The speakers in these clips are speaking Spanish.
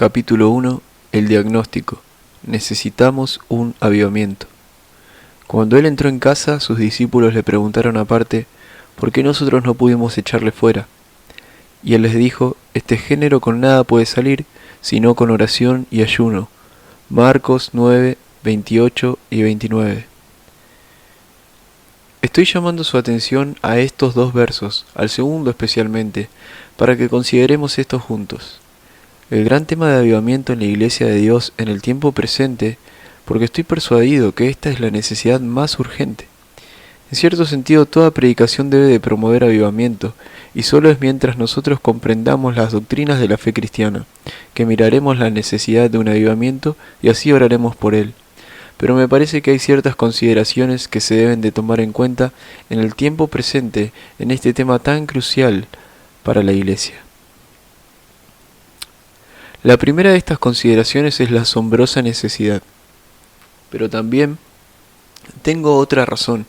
Capítulo 1. El diagnóstico. Necesitamos un avivamiento. Cuando él entró en casa, sus discípulos le preguntaron aparte, ¿por qué nosotros no pudimos echarle fuera? Y él les dijo, este género con nada puede salir, sino con oración y ayuno. Marcos 9, 28 y 29. Estoy llamando su atención a estos dos versos, al segundo especialmente, para que consideremos esto juntos. El gran tema de avivamiento en la Iglesia de Dios en el tiempo presente, porque estoy persuadido que esta es la necesidad más urgente. En cierto sentido, toda predicación debe de promover avivamiento, y solo es mientras nosotros comprendamos las doctrinas de la fe cristiana, que miraremos la necesidad de un avivamiento y así oraremos por él. Pero me parece que hay ciertas consideraciones que se deben de tomar en cuenta en el tiempo presente en este tema tan crucial para la Iglesia. La primera de estas consideraciones es la asombrosa necesidad. Pero también tengo otra razón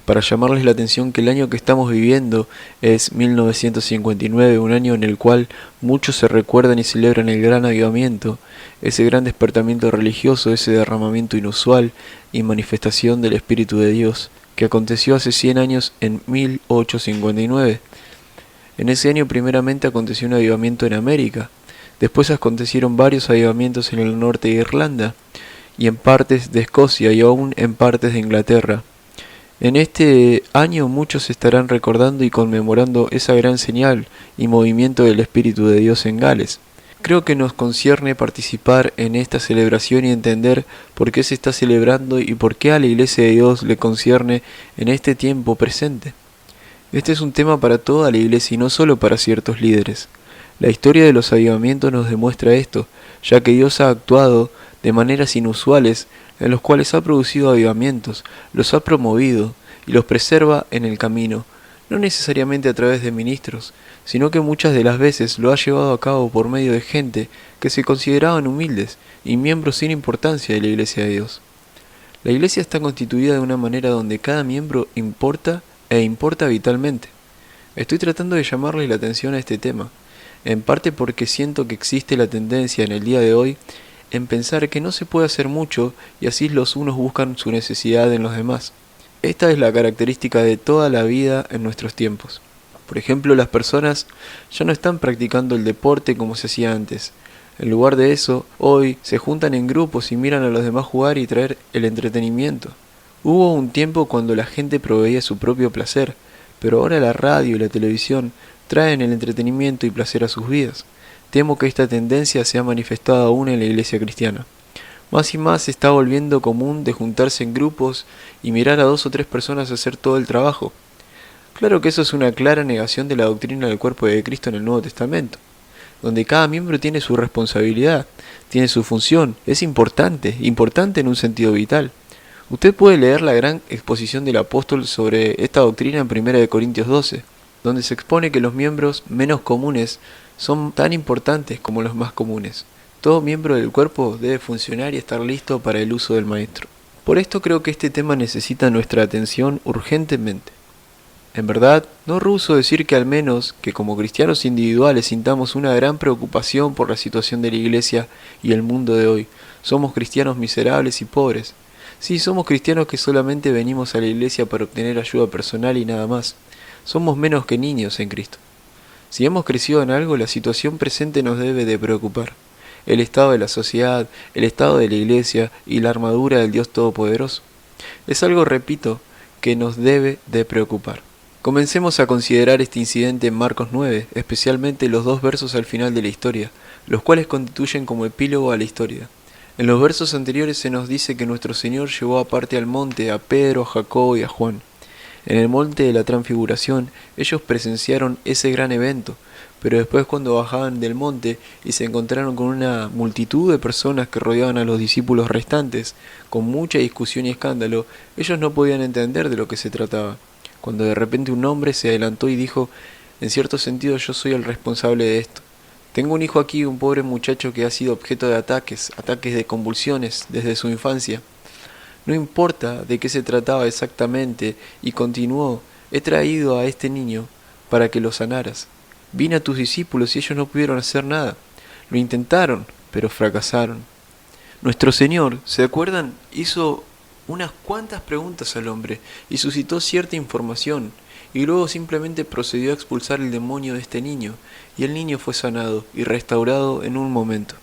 para llamarles la atención que el año que estamos viviendo es 1959, un año en el cual muchos se recuerdan y celebran el gran avivamiento, ese gran despertamiento religioso, ese derramamiento inusual y manifestación del Espíritu de Dios, que aconteció hace 100 años en 1859. En ese año primeramente aconteció un avivamiento en América. Después acontecieron varios avivamientos en el norte de Irlanda y en partes de Escocia y aún en partes de Inglaterra. En este año muchos estarán recordando y conmemorando esa gran señal y movimiento del Espíritu de Dios en Gales. Creo que nos concierne participar en esta celebración y entender por qué se está celebrando y por qué a la Iglesia de Dios le concierne en este tiempo presente. Este es un tema para toda la Iglesia y no solo para ciertos líderes. La historia de los avivamientos nos demuestra esto, ya que Dios ha actuado de maneras inusuales en los cuales ha producido avivamientos, los ha promovido y los preserva en el camino, no necesariamente a través de ministros, sino que muchas de las veces lo ha llevado a cabo por medio de gente que se consideraban humildes y miembros sin importancia de la Iglesia de Dios. La Iglesia está constituida de una manera donde cada miembro importa e importa vitalmente. Estoy tratando de llamarles la atención a este tema, en parte porque siento que existe la tendencia en el día de hoy en pensar que no se puede hacer mucho y así los unos buscan su necesidad en los demás. Esta es la característica de toda la vida en nuestros tiempos. Por ejemplo, las personas ya no están practicando el deporte como se hacía antes. En lugar de eso, hoy se juntan en grupos y miran a los demás jugar y traer el entretenimiento. Hubo un tiempo cuando la gente proveía su propio placer, pero ahora la radio y la televisión traen el entretenimiento y placer a sus vidas. Temo que esta tendencia se ha manifestado aún en la iglesia cristiana. Más y más se está volviendo común de juntarse en grupos y mirar a 2 o 3 personas hacer todo el trabajo. Claro que eso es una clara negación de la doctrina del cuerpo de Cristo en el Nuevo Testamento, donde cada miembro tiene su responsabilidad, tiene su función, es importante en un sentido vital. Usted puede leer la gran exposición del apóstol sobre esta doctrina en 1 Corintios 12, donde se expone que los miembros menos comunes son tan importantes como los más comunes. Todo miembro del cuerpo debe funcionar y estar listo para el uso del maestro. Por esto creo que este tema necesita nuestra atención urgentemente. En verdad, no rehúso decir que al menos que como cristianos individuales sintamos una gran preocupación por la situación de la iglesia y el mundo de hoy. Somos cristianos miserables y pobres. Sí, somos cristianos que solamente venimos a la iglesia para obtener ayuda personal y nada más. Somos menos que niños en Cristo. Si hemos crecido en algo, la situación presente nos debe de preocupar. El estado de la sociedad, el estado de la iglesia y la armadura del Dios Todopoderoso. Es algo, repito, que nos debe de preocupar. Comencemos a considerar este incidente en Marcos 9, especialmente los 2 versos al final de la historia, los cuales constituyen como epílogo a la historia. En los versos anteriores se nos dice que nuestro Señor llevó aparte al monte a Pedro, a Jacobo y a Juan. En el monte de la transfiguración ellos presenciaron ese gran evento, pero después cuando bajaban del monte y se encontraron con una multitud de personas que rodeaban a los discípulos restantes, con mucha discusión y escándalo, ellos no podían entender de lo que se trataba. Cuando de repente un hombre se adelantó y dijo, en cierto sentido yo soy el responsable de esto. Tengo un hijo aquí, un pobre muchacho que ha sido objeto de ataques de convulsiones desde su infancia. No importa de qué se trataba exactamente, y continuó, he traído a este niño para que lo sanaras. Vine a tus discípulos y ellos no pudieron hacer nada. Lo intentaron, pero fracasaron. Nuestro Señor, ¿se acuerdan? Hizo unas cuantas preguntas al hombre y suscitó cierta información, y luego simplemente procedió a expulsar el demonio de este niño, y el niño fue sanado y restaurado en un momento.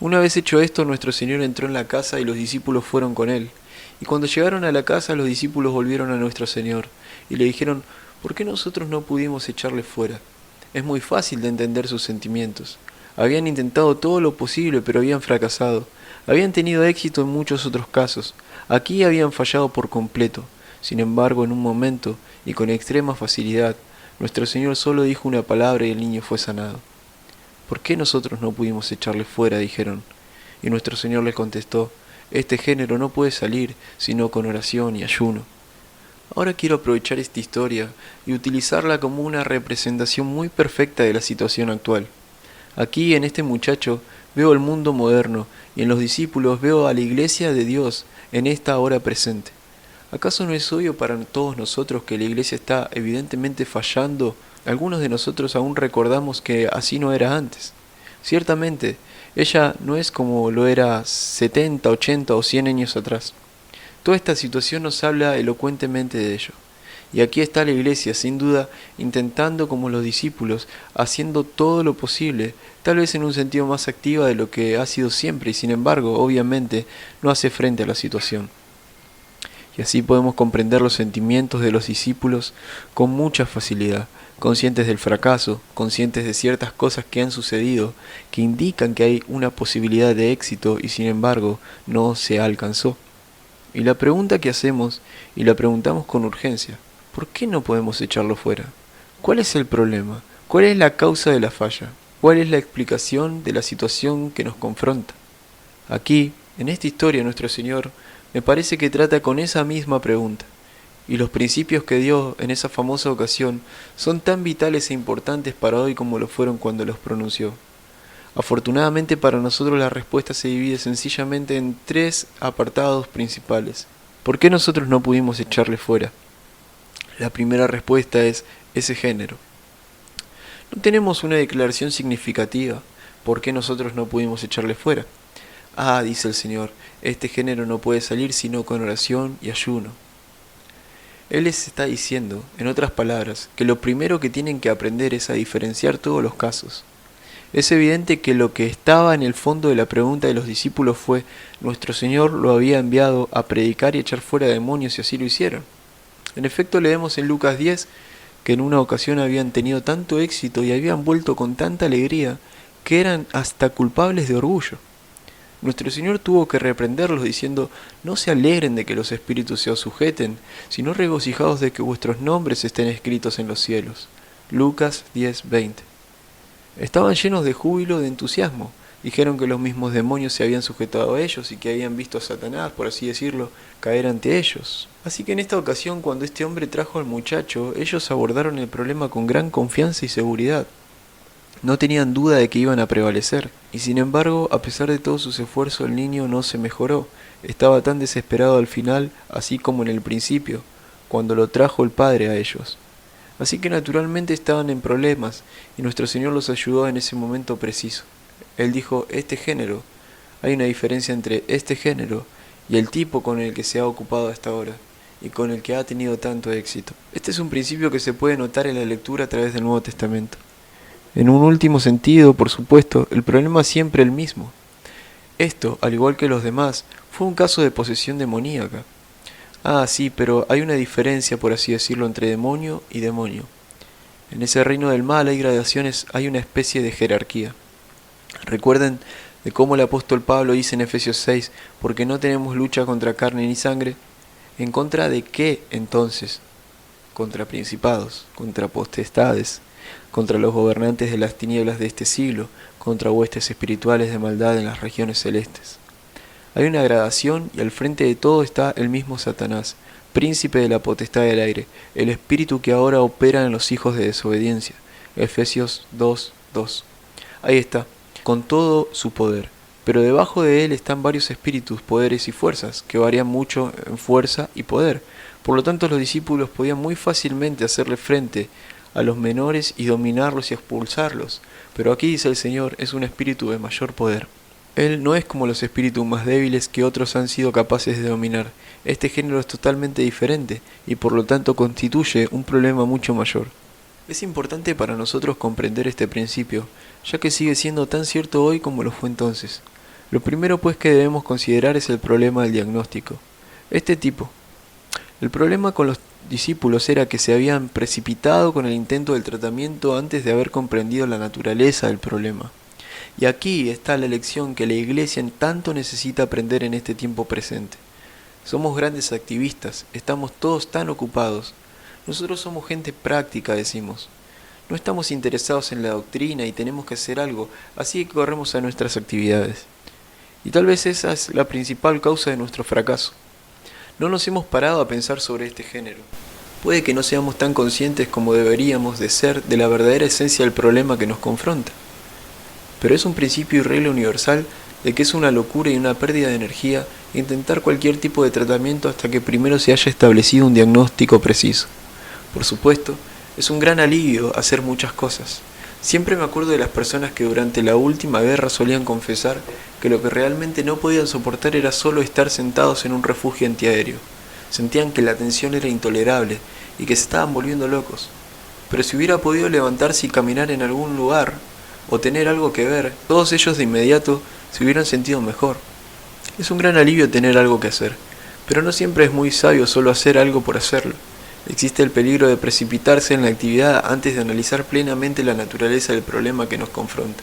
Una vez hecho esto, nuestro Señor entró en la casa y los discípulos fueron con él. Y cuando llegaron a la casa, los discípulos volvieron a nuestro Señor y le dijeron: ¿por qué nosotros no pudimos echarle fuera? Es muy fácil de entender sus sentimientos. Habían intentado todo lo posible, pero habían fracasado. Habían tenido éxito en muchos otros casos. Aquí habían fallado por completo. Sin embargo, en un momento, y con extrema facilidad, nuestro Señor solo dijo una palabra y el niño fue sanado. ¿Por qué nosotros no pudimos echarle fuera?, dijeron. Y nuestro Señor les contestó: este género no puede salir sino con oración y ayuno. Ahora quiero aprovechar esta historia y utilizarla como una representación muy perfecta de la situación actual. Aquí, en este muchacho, veo el mundo moderno, y en los discípulos veo a la iglesia de Dios en esta hora presente. ¿Acaso no es obvio para todos nosotros que la iglesia está evidentemente fallando? Algunos de nosotros aún recordamos que así no era antes. Ciertamente, ella no es como lo era 70, 80 o 100 años atrás. Toda esta situación nos habla elocuentemente de ello. Y aquí está la iglesia, sin duda, intentando como los discípulos, haciendo todo lo posible, tal vez en un sentido más activa de lo que ha sido siempre, y sin embargo, obviamente, no hace frente a la situación. Y así podemos comprender los sentimientos de los discípulos con mucha facilidad, conscientes del fracaso, conscientes de ciertas cosas que han sucedido, que indican que hay una posibilidad de éxito y sin embargo no se alcanzó. Y la pregunta que hacemos, y la preguntamos con urgencia: ¿por qué no podemos echarlo fuera? ¿Cuál es el problema? ¿Cuál es la causa de la falla? ¿Cuál es la explicación de la situación que nos confronta? Aquí, en esta historia, nuestro Señor me parece que trata con esa misma pregunta, y los principios que dio en esa famosa ocasión son tan vitales e importantes para hoy como lo fueron cuando los pronunció. Afortunadamente para nosotros la respuesta se divide sencillamente en tres apartados principales. ¿Por qué nosotros no pudimos echarle fuera? La primera respuesta es ese género. No tenemos una declaración significativa. ¿Por qué nosotros no pudimos echarle fuera? Ah, dice el Señor, este género no puede salir sino con oración y ayuno. Él les está diciendo, en otras palabras, que lo primero que tienen que aprender es a diferenciar todos los casos. Es evidente que lo que estaba en el fondo de la pregunta de los discípulos fue: nuestro Señor lo había enviado a predicar y echar fuera demonios, y así lo hicieron. En efecto, leemos en Lucas 10 que en una ocasión habían tenido tanto éxito y habían vuelto con tanta alegría que eran hasta culpables de orgullo. Nuestro Señor tuvo que reprenderlos diciendo: no se alegren de que los espíritus se os sujeten, sino regocijaos de que vuestros nombres estén escritos en los cielos. Lucas 10:20. Estaban llenos de júbilo, de entusiasmo. Dijeron que los mismos demonios se habían sujetado a ellos y que habían visto a Satanás, por así decirlo, caer ante ellos. Así que en esta ocasión, cuando este hombre trajo al muchacho, ellos abordaron el problema con gran confianza y seguridad. No tenían duda de que iban a prevalecer, y sin embargo, a pesar de todos sus esfuerzos, el niño no se mejoró. Estaba tan desesperado al final, así como en el principio, cuando lo trajo el padre a ellos. Así que naturalmente estaban en problemas, y nuestro Señor los ayudó en ese momento preciso. Él dijo: este género, hay una diferencia entre este género y el tipo con el que se ha ocupado hasta ahora, y con el que ha tenido tanto éxito. Este es un principio que se puede notar en la lectura a través del Nuevo Testamento. En un último sentido, por supuesto, el problema es siempre el mismo. Esto, al igual que los demás, fue un caso de posesión demoníaca. Ah, sí, pero hay una diferencia, por así decirlo, entre demonio y demonio. En ese reino del mal hay gradaciones, hay una especie de jerarquía. Recuerden de cómo el apóstol Pablo dice en Efesios 6, porque no tenemos lucha contra carne ni sangre. ¿En contra de qué entonces? Contra principados, contra potestades, contra los gobernantes de las tinieblas de este siglo, contra huestes espirituales de maldad en las regiones celestes. Hay una gradación y al frente de todo está el mismo Satanás, príncipe de la potestad del aire, el espíritu que ahora opera en los hijos de desobediencia. Efesios 2:2. Ahí está, con todo su poder. Pero debajo de él están varios espíritus, poderes y fuerzas, que varían mucho en fuerza y poder. Por lo tanto, los discípulos podían muy fácilmente hacerle frente a los menores y dominarlos y expulsarlos, pero aquí dice el Señor, es un espíritu de mayor poder. Él no es como los espíritus más débiles que otros han sido capaces de dominar. Este género es totalmente diferente y por lo tanto constituye un problema mucho mayor. Es importante para nosotros comprender este principio, ya que sigue siendo tan cierto hoy como lo fue entonces. Lo primero pues que debemos considerar es el problema del diagnóstico. El problema con los discípulos era que se habían precipitado con el intento del tratamiento antes de haber comprendido la naturaleza del problema. Y aquí está la lección que la Iglesia tanto necesita aprender en este tiempo presente. Somos grandes activistas, estamos todos tan ocupados. Nosotros somos gente práctica, decimos. No estamos interesados en la doctrina y tenemos que hacer algo, así que corremos a nuestras actividades. Y tal vez esa es la principal causa de nuestro fracaso. No nos hemos parado a pensar sobre este género. Puede que no seamos tan conscientes como deberíamos de ser de la verdadera esencia del problema que nos confronta. Pero es un principio y regla universal de que es una locura y una pérdida de energía intentar cualquier tipo de tratamiento hasta que primero se haya establecido un diagnóstico preciso. Por supuesto, es un gran alivio hacer muchas cosas. Siempre me acuerdo de las personas que durante la última guerra solían confesar que lo que realmente no podían soportar era solo estar sentados en un refugio antiaéreo. Sentían que la tensión era intolerable y que se estaban volviendo locos. Pero si hubiera podido levantarse y caminar en algún lugar, o tener algo que ver, todos ellos de inmediato se hubieran sentido mejor. Es un gran alivio tener algo que hacer, pero no siempre es muy sabio solo hacer algo por hacerlo. Existe el peligro de precipitarse en la actividad antes de analizar plenamente la naturaleza del problema que nos confronta.